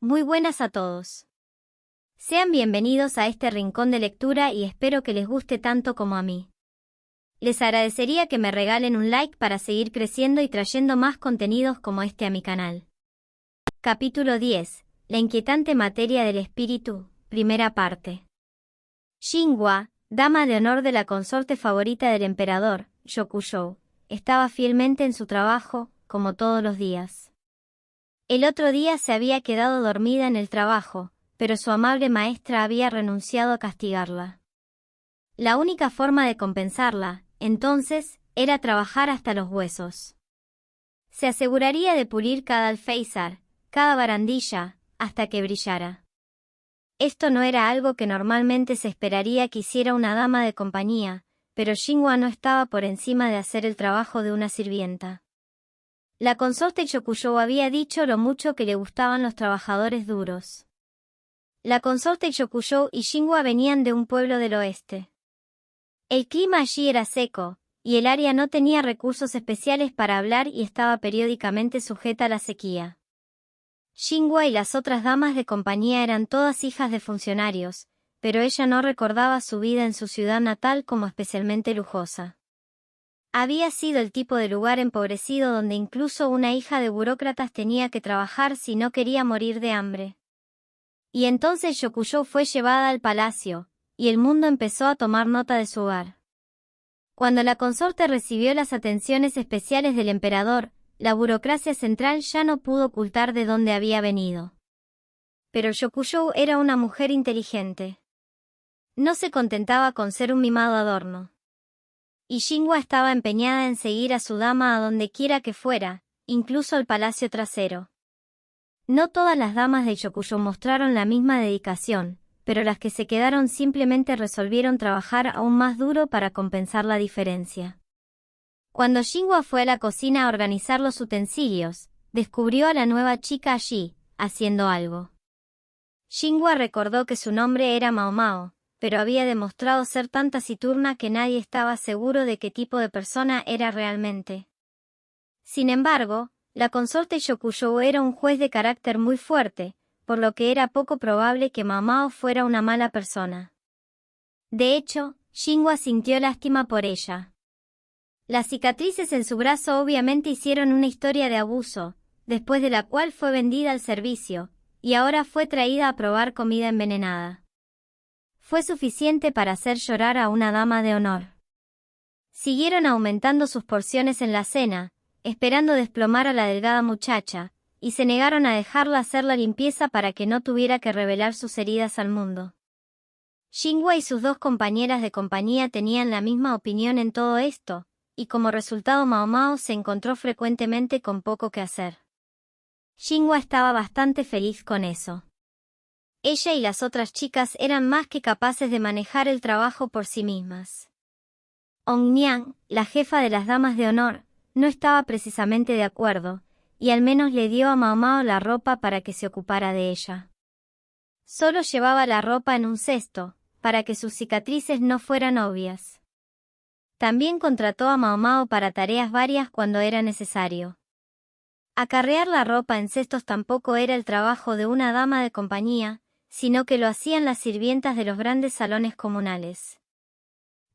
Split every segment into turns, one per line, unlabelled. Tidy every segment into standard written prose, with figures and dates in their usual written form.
Muy buenas a todos. Sean bienvenidos a este rincón de lectura y espero que les guste tanto como a mí. Les agradecería que me regalen un like para seguir creciendo y trayendo más contenidos como este a mi canal. Capítulo 10. La inquietante materia del espíritu, primera parte. Xinhua, dama de honor de la consorte favorita del emperador, Yokuzhou, estaba fielmente en su trabajo, como todos los días. El otro día se había quedado dormida en el trabajo, pero su amable maestra había renunciado a castigarla. La única forma de compensarla, entonces, era trabajar hasta los huesos. Se aseguraría de pulir cada alféizar, cada barandilla, hasta que brillara. Esto no era algo que normalmente se esperaría que hiciera una dama de compañía, pero Xinhua no estaba por encima de hacer el trabajo de una sirvienta. La consorte Yokuzhou había dicho lo mucho que le gustaban los trabajadores duros. La consorte Yokuzhou y Xinhua venían de un pueblo del oeste. El clima allí era seco, y el área no tenía recursos especiales para hablar y estaba periódicamente sujeta a la sequía. Xinhua y las otras damas de compañía eran todas hijas de funcionarios, pero ella no recordaba su vida en su ciudad natal como especialmente lujosa. Había sido el tipo de lugar empobrecido donde incluso una hija de burócratas tenía que trabajar si no quería morir de hambre. Y entonces Yokuzhou fue llevada al palacio, y el mundo empezó a tomar nota de su hogar. Cuando la consorte recibió las atenciones especiales del emperador, la burocracia central ya no pudo ocultar de dónde había venido. Pero Yokuzhou era una mujer inteligente. No se contentaba con ser un mimado adorno. Y Xinhua estaba empeñada en seguir a su dama a donde quiera que fuera, incluso al palacio trasero. No todas las damas de Yokuzhou mostraron la misma dedicación, pero las que se quedaron simplemente resolvieron trabajar aún más duro para compensar la diferencia. Cuando Xinhua fue a la cocina a organizar los utensilios, descubrió a la nueva chica allí, haciendo algo. Xinhua recordó que su nombre era Mao Mao, pero había demostrado ser tan taciturna que nadie estaba seguro de qué tipo de persona era realmente. Sin embargo, la consorte Yokuzhou era un juez de carácter muy fuerte, por lo que era poco probable que Mao Mao fuera una mala persona. De hecho, Xinhua sintió lástima por ella. Las cicatrices en su brazo obviamente hicieron una historia de abuso, después de la cual fue vendida al servicio, y ahora fue traída a probar comida envenenada. Fue suficiente para hacer llorar a una dama de honor. Siguieron aumentando sus porciones en la cena, esperando desplomar a la delgada muchacha, y se negaron a dejarla hacer la limpieza para que no tuviera que revelar sus heridas al mundo. Xinhua y sus dos compañeras de compañía tenían la misma opinión en todo esto, y como resultado Mao Mao se encontró frecuentemente con poco que hacer. Xinhua estaba bastante feliz con eso. Ella y las otras chicas eran más que capaces de manejar el trabajo por sí mismas. Hong Niang, la jefa de las damas de honor, no estaba precisamente de acuerdo, y al menos le dio a Mao Mao la ropa para que se ocupara de ella. Solo llevaba la ropa en un cesto, para que sus cicatrices no fueran obvias. También contrató a Mao Mao para tareas varias cuando era necesario. Acarrear la ropa en cestos tampoco era el trabajo de una dama de compañía, sino que lo hacían las sirvientas de los grandes salones comunales.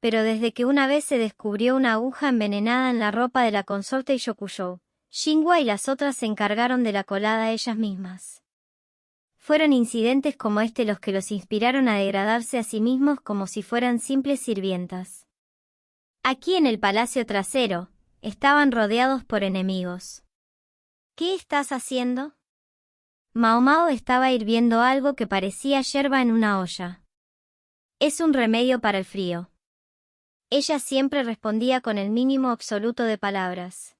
Pero desde que una vez se descubrió una aguja envenenada en la ropa de la consorte Yokuzhou, Xinhua y las otras se encargaron de la colada ellas mismas. Fueron incidentes como este los que los inspiraron a degradarse a sí mismos como si fueran simples sirvientas. Aquí en el palacio trasero, estaban rodeados por enemigos. ¿Qué estás haciendo? Mao Mao estaba hirviendo algo que parecía yerba en una olla. Es un remedio para el frío. Ella siempre respondía con el mínimo absoluto de palabras.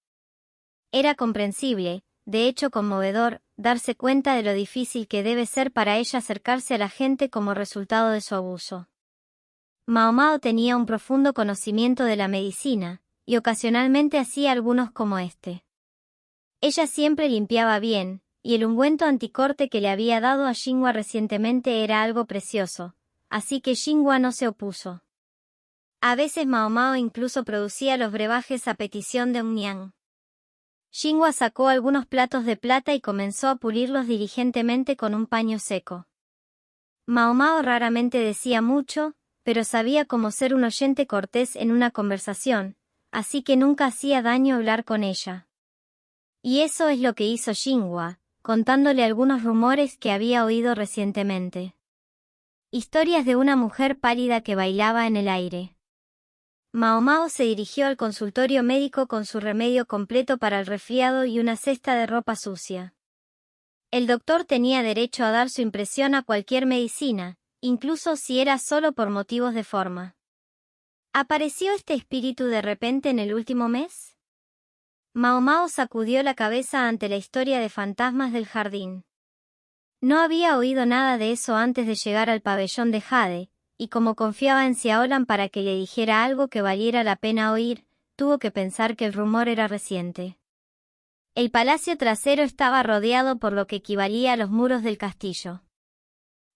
Era comprensible, de hecho conmovedor, darse cuenta de lo difícil que debe ser para ella acercarse a la gente como resultado de su abuso. Mao Mao tenía un profundo conocimiento de la medicina, y ocasionalmente hacía algunos como este. Ella siempre limpiaba bien, y el ungüento anticorte que le había dado a Xinhua recientemente era algo precioso, así que Xinhua no se opuso. A veces Mao Mao incluso producía los brebajes a petición de Hong Niang. Xinhua sacó algunos platos de plata y comenzó a pulirlos diligentemente con un paño seco. Mao Mao raramente decía mucho, pero sabía cómo ser un oyente cortés en una conversación, así que nunca hacía daño hablar con ella. Y eso es lo que hizo Xinhua, contándole algunos rumores que había oído recientemente. Historias de una mujer pálida que bailaba en el aire. Mao Mao se dirigió al consultorio médico con su remedio completo para el resfriado y una cesta de ropa sucia. El doctor tenía derecho a dar su impresión a cualquier medicina, incluso si era solo por motivos de forma. ¿Apareció este espíritu de repente en el último mes? Mao Mao sacudió la cabeza ante la historia de fantasmas del jardín. No había oído nada de eso antes de llegar al pabellón de Jade, y como confiaba en Xiaolan para que le dijera algo que valiera la pena oír, tuvo que pensar que el rumor era reciente. El palacio trasero estaba rodeado por lo que equivalía a los muros del castillo.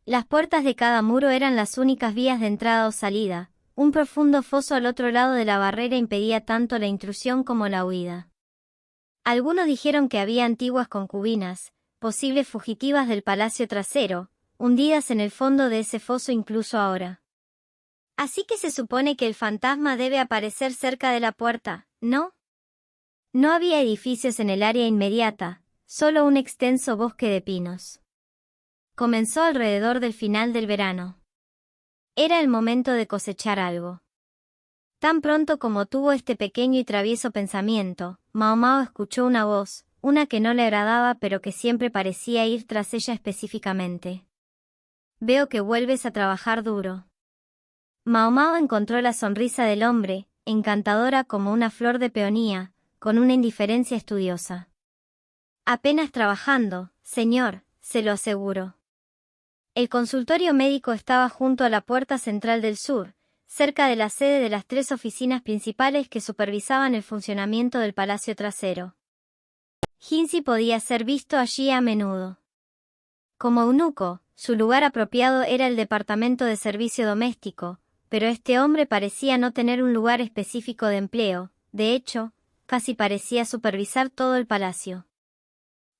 Las puertas de cada muro eran las únicas vías de entrada o salida. Un profundo foso al otro lado de la barrera impedía tanto la intrusión como la huida. Algunos dijeron que había antiguas concubinas, posibles fugitivas del palacio trasero, hundidas en el fondo de ese foso incluso ahora. Así que se supone que el fantasma debe aparecer cerca de la puerta, ¿no? No había edificios en el área inmediata, solo un extenso bosque de pinos. Comenzó alrededor del final del verano. Era el momento de cosechar algo. Tan pronto como tuvo este pequeño y travieso pensamiento, Mao Mao escuchó una voz, una que no le agradaba pero que siempre parecía ir tras ella específicamente. Veo que vuelves a trabajar duro. Mao Mao encontró la sonrisa del hombre, encantadora como una flor de peonía, con una indiferencia estudiosa. Apenas trabajando, señor, se lo aseguro. El consultorio médico estaba junto a la puerta central del sur, cerca de la sede de las 3 oficinas principales que supervisaban el funcionamiento del palacio trasero. Jinzi podía ser visto allí a menudo. Como eunuco, su lugar apropiado era el departamento de servicio doméstico, pero este hombre parecía no tener un lugar específico de empleo, de hecho, casi parecía supervisar todo el palacio.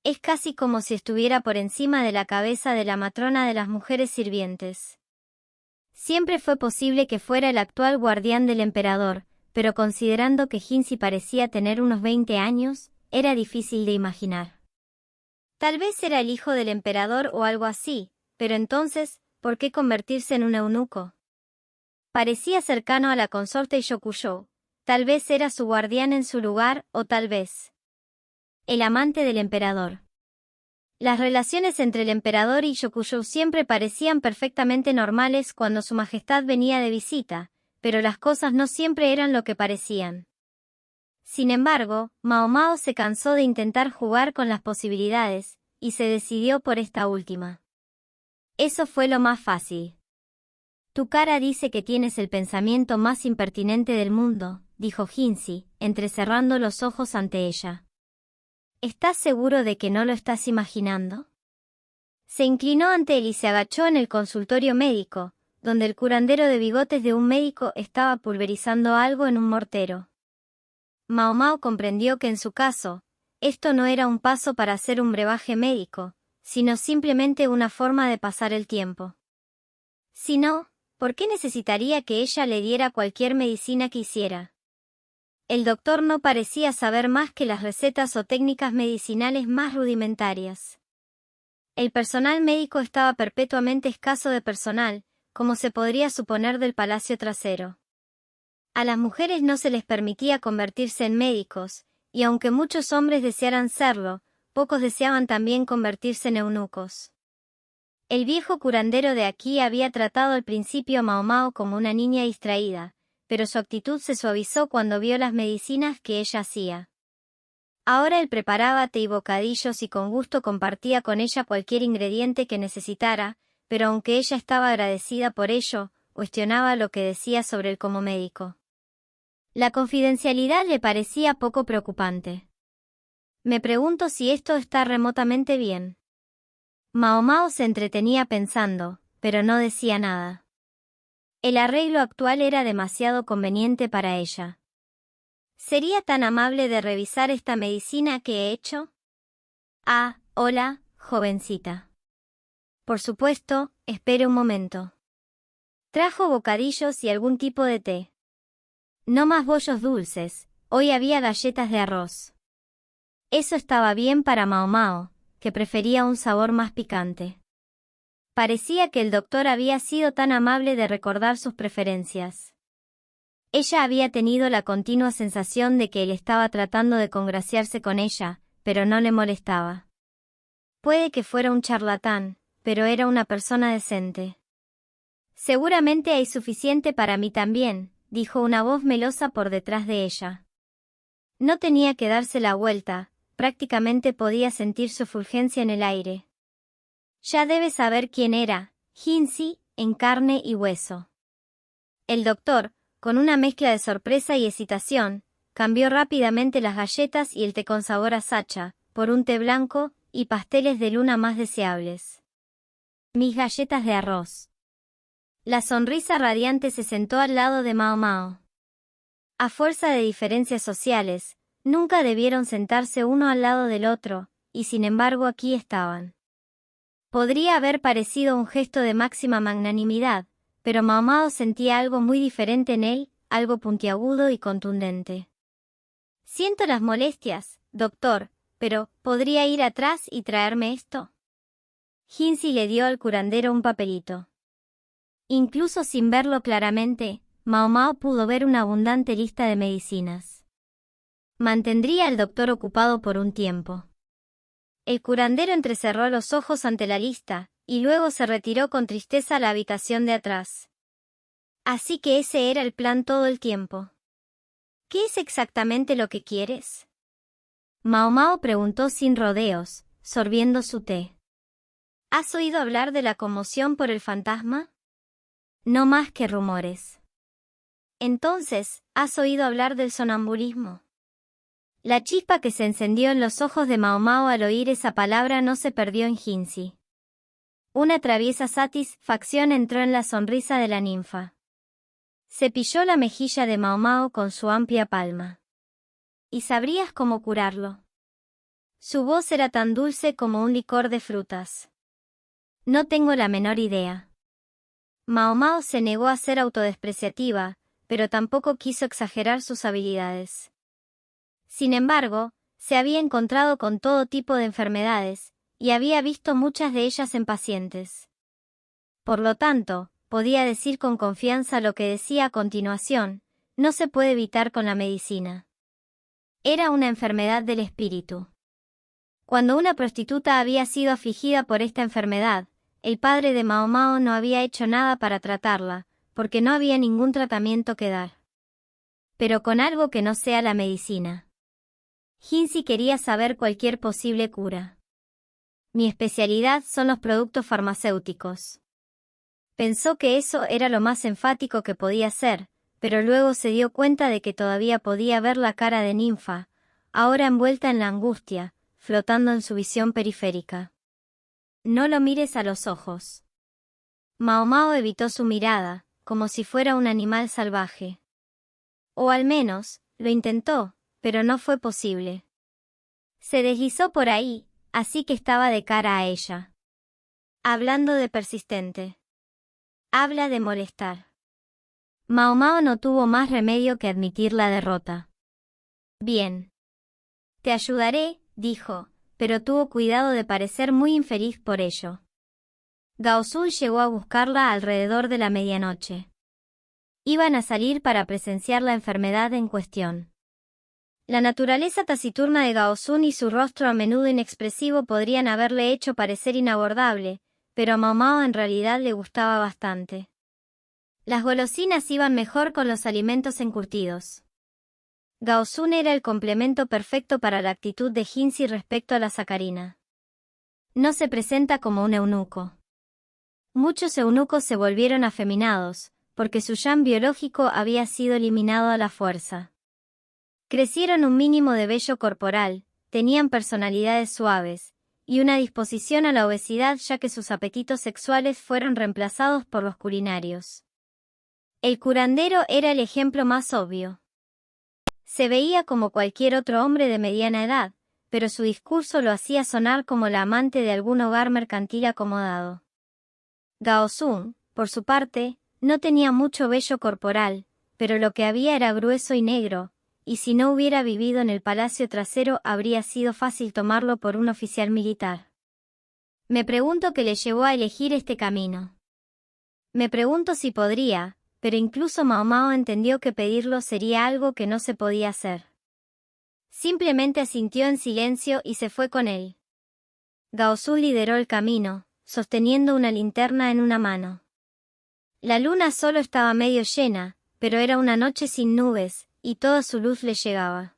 Es casi como si estuviera por encima de la cabeza de la matrona de las mujeres sirvientes. Siempre fue posible que fuera el actual guardián del emperador, pero considerando que Jinzi parecía tener unos 20 años, era difícil de imaginar. Tal vez era el hijo del emperador o algo así, pero entonces, ¿por qué convertirse en un eunuco? Parecía cercano a la consorte Yokuyo. Tal vez era su guardián en su lugar, o tal vez el amante del emperador. Las relaciones entre el emperador y Yokuyo siempre parecían perfectamente normales cuando su majestad venía de visita, pero las cosas no siempre eran lo que parecían. Sin embargo, Mao Mao se cansó de intentar jugar con las posibilidades, y se decidió por esta última. Eso fue lo más fácil. Tu cara dice que tienes el pensamiento más impertinente del mundo, dijo Jinzi, entrecerrando los ojos ante ella. ¿Estás seguro de que no lo estás imaginando? Se inclinó ante él y se agachó en el consultorio médico, donde el curandero de bigotes de un médico estaba pulverizando algo en un mortero. Mao Mao comprendió que en su caso, esto no era un paso para hacer un brebaje médico, sino simplemente una forma de pasar el tiempo. Si no, ¿por qué necesitaría que ella le diera cualquier medicina que hiciera? El doctor no parecía saber más que las recetas o técnicas medicinales más rudimentarias. El personal médico estaba perpetuamente escaso de personal, como se podría suponer del palacio trasero. A las mujeres no se les permitía convertirse en médicos, y aunque muchos hombres desearan serlo, pocos deseaban también convertirse en eunucos. El viejo curandero de aquí había tratado al principio a Mao Mao como una niña distraída, pero su actitud se suavizó cuando vio las medicinas que ella hacía. Ahora él preparaba té y bocadillos y con gusto compartía con ella cualquier ingrediente que necesitara, pero aunque ella estaba agradecida por ello, cuestionaba lo que decía sobre él como médico. La confidencialidad le parecía poco preocupante. Me pregunto si esto está remotamente bien. Mao Mao se entretenía pensando, pero no decía nada. El arreglo actual era demasiado conveniente para ella. ¿Sería tan amable de revisar esta medicina que he hecho? Ah, hola, jovencita. Por supuesto, espere un momento. Trajo bocadillos y algún tipo de té. No más bollos dulces, hoy había galletas de arroz. Eso estaba bien para Mao Mao, que prefería un sabor más picante. Parecía que el doctor había sido tan amable de recordar sus preferencias. Ella había tenido la continua sensación de que él estaba tratando de congraciarse con ella, pero no le molestaba. Puede que fuera un charlatán, pero era una persona decente. Seguramente hay suficiente para mí también, dijo una voz melosa por detrás de ella. No tenía que darse la vuelta, prácticamente podía sentir su fulgencia en el aire. Ya debe saber quién era, Jinsy, en carne y hueso. El doctor, con una mezcla de sorpresa y excitación, cambió rápidamente las galletas y el té con sabor a sacha, por un té blanco y pasteles de luna más deseables. Mis galletas de arroz. La sonrisa radiante se sentó al lado de Mao Mao. A fuerza de diferencias sociales, nunca debieron sentarse uno al lado del otro, y sin embargo aquí estaban. Podría haber parecido un gesto de máxima magnanimidad, pero Mao Mao sentía algo muy diferente en él, algo puntiagudo y contundente. Siento las molestias, doctor, pero ¿podría ir atrás y traerme esto? Jinsy le dio al curandero un papelito. Incluso sin verlo claramente, Mao Mao pudo ver una abundante lista de medicinas. Mantendría al doctor ocupado por un tiempo. El curandero entrecerró los ojos ante la lista, y luego se retiró con tristeza a la habitación de atrás. Así que ese era el plan todo el tiempo. ¿Qué es exactamente lo que quieres? Mao Mao preguntó sin rodeos, sorbiendo su té. ¿Has oído hablar de la conmoción por el fantasma? No más que rumores. Entonces, ¿has oído hablar del sonambulismo? La chispa que se encendió en los ojos de Mao Mao al oír esa palabra no se perdió en Jinsy. Una traviesa satisfacción entró en la sonrisa de la ninfa. Cepilló la mejilla de Mao Mao con su amplia palma. ¿Y sabrías cómo curarlo? Su voz era tan dulce como un licor de frutas. No tengo la menor idea. Mao Mao se negó a ser autodespreciativa, pero tampoco quiso exagerar sus habilidades. Sin embargo, se había encontrado con todo tipo de enfermedades, y había visto muchas de ellas en pacientes. Por lo tanto, podía decir con confianza lo que decía a continuación: no se puede evitar con la medicina. Era una enfermedad del espíritu. Cuando una prostituta había sido afligida por esta enfermedad, el padre de Mao Mao no había hecho nada para tratarla, porque no había ningún tratamiento que dar. Pero con algo que no sea la medicina. Jinsy quería saber cualquier posible cura. Mi especialidad son los productos farmacéuticos. Pensó que eso era lo más enfático que podía ser, pero luego se dio cuenta de que todavía podía ver la cara de Ninfa, ahora envuelta en la angustia, flotando en su visión periférica. No lo mires a los ojos. Mao Mao evitó su mirada, como si fuera un animal salvaje. O al menos, lo intentó, pero no fue posible. Se deslizó por ahí, así que estaba de cara a ella. Hablando de persistente. Habla de molestar. Mao Mao no tuvo más remedio que admitir la derrota. Bien. Te ayudaré, dijo, pero tuvo cuidado de parecer muy infeliz por ello. Gao Sun llegó a buscarla alrededor de la medianoche. Iban a salir para presenciar la enfermedad en cuestión. La naturaleza taciturna de Gao Sun y su rostro a menudo inexpresivo podrían haberle hecho parecer inabordable, pero a Mao Mao en realidad le gustaba bastante. Las golosinas iban mejor con los alimentos encurtidos. Gao Sun era el complemento perfecto para la actitud de Jinsy respecto a la sacarina. No se presenta como un eunuco. Muchos eunucos se volvieron afeminados, porque su yang biológico había sido eliminado a la fuerza. Crecieron un mínimo de vello corporal, tenían personalidades suaves, y una disposición a la obesidad ya que sus apetitos sexuales fueron reemplazados por los culinarios. El curandero era el ejemplo más obvio. Se veía como cualquier otro hombre de mediana edad, pero su discurso lo hacía sonar como la amante de algún hogar mercantil acomodado. Gao Sun, por su parte, no tenía mucho vello corporal, pero lo que había era grueso y negro, y si no hubiera vivido en el palacio trasero habría sido fácil tomarlo por un oficial militar. Me pregunto qué le llevó a elegir este camino. Me pregunto si podría, pero incluso Mao Mao entendió que pedirlo sería algo que no se podía hacer. Simplemente asintió en silencio y se fue con él. Gao Sun lideró el camino, sosteniendo una linterna en una mano. La luna solo estaba medio llena, pero era una noche sin nubes, y toda su luz le llegaba.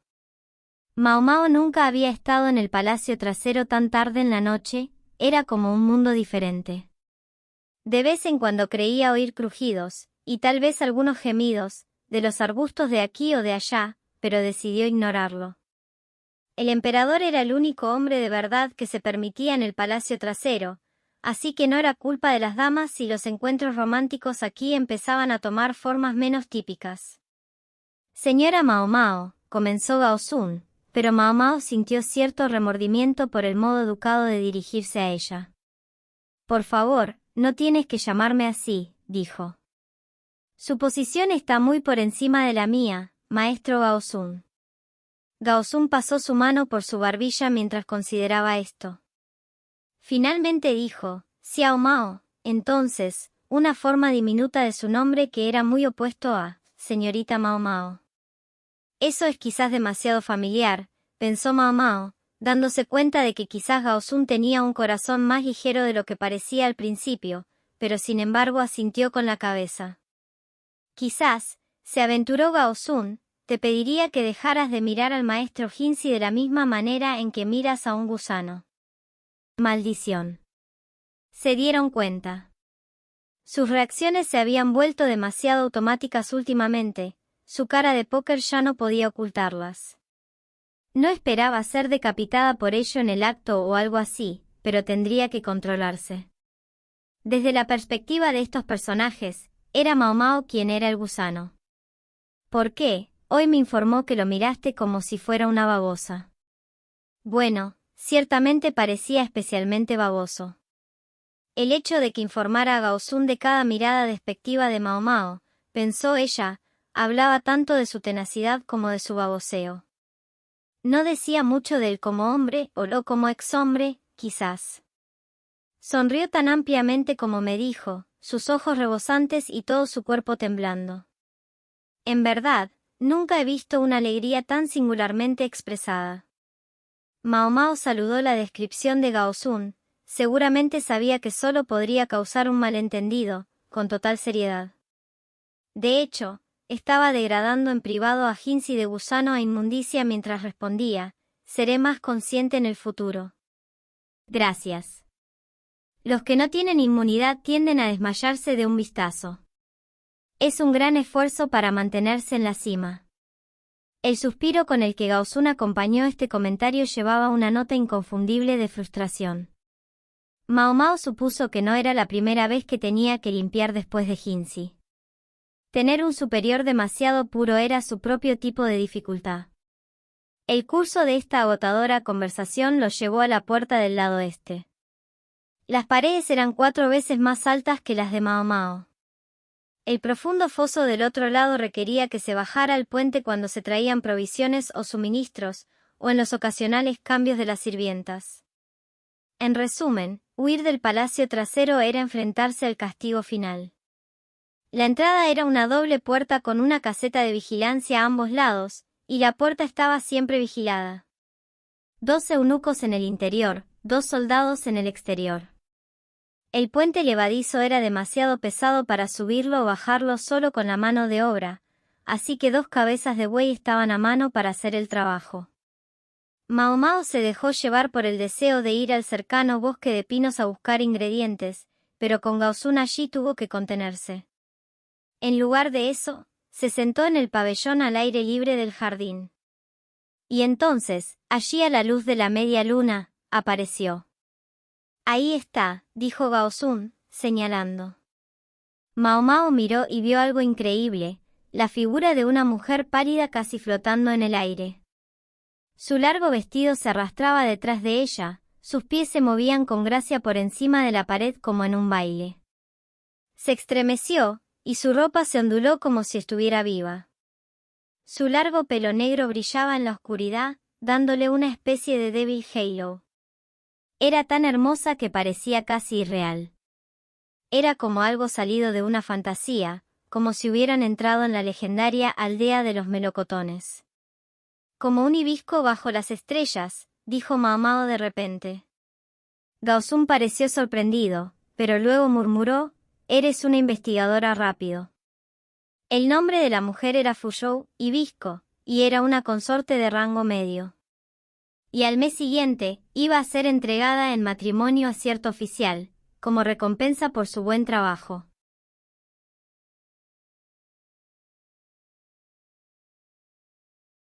Mao Mao nunca había estado en el palacio trasero tan tarde en la noche, era como un mundo diferente. De vez en cuando creía oír crujidos, y tal vez algunos gemidos, de los arbustos de aquí o de allá, pero decidió ignorarlo. El emperador era el único hombre de verdad que se permitía en el palacio trasero, así que no era culpa de las damas si los encuentros románticos aquí empezaban a tomar formas menos típicas. Señora Mao Mao, comenzó Gao Sun, pero Mao Mao sintió cierto remordimiento por el modo educado de dirigirse a ella. Por favor, no tienes que llamarme así, dijo. Su posición está muy por encima de la mía, maestro Gao Sun. Gao Sun pasó su mano por su barbilla mientras consideraba esto. Finalmente dijo, Xiao Mao, entonces, una forma diminuta de su nombre que era muy opuesto a, señorita Mao Mao. Eso es quizás demasiado familiar, pensó Mao Mao, dándose cuenta de que quizás Gao Sun tenía un corazón más ligero de lo que parecía al principio, pero sin embargo asintió con la cabeza. Quizás, se aventuró Gao Sun, te pediría que dejaras de mirar al maestro Jinzi de la misma manera en que miras a un gusano. Maldición. Se dieron cuenta. Sus reacciones se habían vuelto demasiado automáticas últimamente, su cara de póker ya no podía ocultarlas. No esperaba ser decapitada por ello en el acto o algo así, pero tendría que controlarse. Desde la perspectiva de estos personajes, era Mao Mao quien era el gusano. ¿Por qué? Hoy me informó que lo miraste como si fuera una babosa. Bueno, ciertamente parecía especialmente baboso. El hecho de que informara a Gao Sun de cada mirada despectiva de Mao Mao, pensó ella, hablaba tanto de su tenacidad como de su baboseo. No decía mucho de él como hombre o lo como ex-hombre, quizás. Sonrió tan ampliamente como me dijo, sus ojos rebosantes y todo su cuerpo temblando. En verdad, nunca he visto una alegría tan singularmente expresada. Mao Mao saludó la descripción de Gao Sun, seguramente sabía que solo podría causar un malentendido, con total seriedad. De hecho, estaba degradando en privado a Jinzi de gusano a inmundicia mientras respondía, seré más consciente en el futuro. Gracias. Los que no tienen inmunidad tienden a desmayarse de un vistazo. Es un gran esfuerzo para mantenerse en la cima. El suspiro con el que Gao Sun acompañó este comentario llevaba una nota inconfundible de frustración. Mao Mao supuso que no era la primera vez que tenía que limpiar después de Jinzi. Tener un superior demasiado puro era su propio tipo de dificultad. El curso de esta agotadora conversación los llevó a la puerta del lado este. Las paredes eran 4 veces más altas que las de Mao Mao. El profundo foso del otro lado requería que se bajara al puente cuando se traían provisiones o suministros, o en los ocasionales cambios de las sirvientas. En resumen, huir del palacio trasero era enfrentarse al castigo final. La entrada era una doble puerta con una caseta de vigilancia a ambos lados, y la puerta estaba siempre vigilada. 2 eunucos en el interior, 2 soldados en el exterior. El puente levadizo era demasiado pesado para subirlo o bajarlo solo con la mano de obra, así que 2 cabezas de buey estaban a mano para hacer el trabajo. Mao Mao se dejó llevar por el deseo de ir al cercano bosque de pinos a buscar ingredientes, pero con Gao Sun allí tuvo que contenerse. En lugar de eso, se sentó en el pabellón al aire libre del jardín. Y entonces, allí a la luz de la media luna, apareció. Ahí está, dijo Gao Sun, señalando. Mao Mao miró y vio algo increíble, la figura de una mujer pálida casi flotando en el aire. Su largo vestido se arrastraba detrás de ella, sus pies se movían con gracia por encima de la pared como en un baile. Se estremeció, y su ropa se onduló como si estuviera viva. Su largo pelo negro brillaba en la oscuridad, dándole una especie de débil halo. Era tan hermosa que parecía casi irreal. Era como algo salido de una fantasía, como si hubieran entrado en la legendaria aldea de los melocotones. Como un hibisco bajo las estrellas, dijo Mao de repente. Gaosun pareció sorprendido, pero luego murmuró, «Eres una investigadora rápido». El nombre de la mujer era Fuzhou, hibisco, y era una consorte de rango medio. Y al mes siguiente, iba a ser entregada en matrimonio a cierto oficial, como recompensa por su buen trabajo.